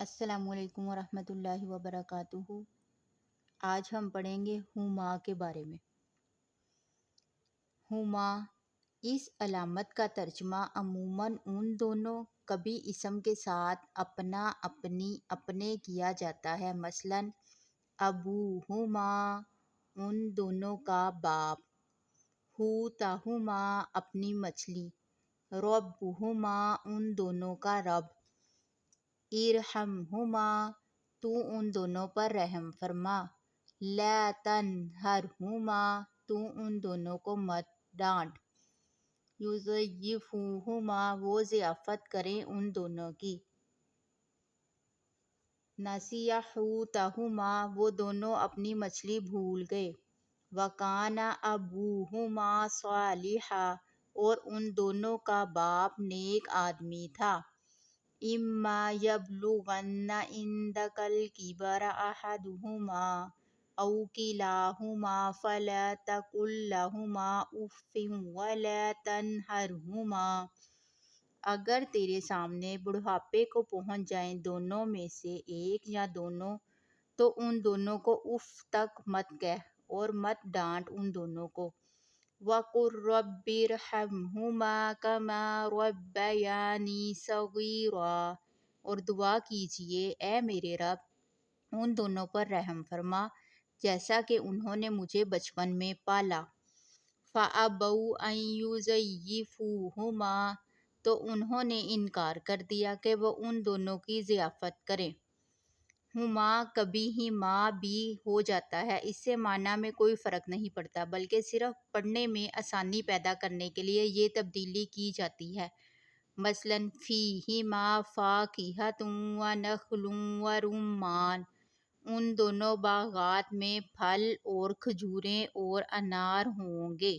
السلام علیکم ورحمۃ اللہ وبرکاتہ۔ آج ہم پڑھیں گے ہما کے بارے میں۔ ہما اس علامت کا ترجمہ عموماً ان دونوں کبھی اسم کے ساتھ اپنا اپنی اپنے کیا جاتا ہے، مثلاً ابوہما ان دونوں کا باپ، حوتہما اپنی مچھلی، ربہما ان دونوں کا رب، ارحمہما تو ان دونوں پر رحم فرما، لا تنہرہما تو ان دونوں کو مت ڈانٹ، یضیفوہما وہ ضیافت کریں ان دونوں کی، نسیا حوتہما وہ دونوں اپنی مچھلی بھول گئے، وکان ابوہما صالحا اور ان دونوں کا باپ نیک آدمی تھا، اما یبلغن عندک الکبر احدہما او کلاہما فلا تقل لہما اف ولا تنہرہما اگر تیرے سامنے بڑھاپے کو پہنچ جائیں دونوں میں سے ایک یا دونوں تو ان دونوں کو اف تک مت کہہ اور مت ڈانٹ ان دونوں کو، وَقُلْ رَبِّ ارْحَمْہُمَا كَمَا رَبَّيَانِی صَغِیرًا اور دعا کیجئے اے میرے رب ان دونوں پر رحم فرما جیسا کہ انہوں نے مجھے بچپن میں پالا، فَأَبَوْا أَن يُضَیِّفُوہُمَا تو انہوں نے انکار کر دیا کہ وہ ان دونوں کی ضیافت کریں۔ ہما کبھی ہی ماں بھی ہو جاتا ہے، اس سے معنی میں کوئی فرق نہیں پڑتا، بلکہ صرف پڑھنے میں آسانی پیدا کرنے کے لیے یہ تبدیلی کی جاتی ہے، مثلاً فیہما فاکہۃ ونخل ورمان ان دونوں باغات میں پھل اور کھجوریں اور انار ہوں گے۔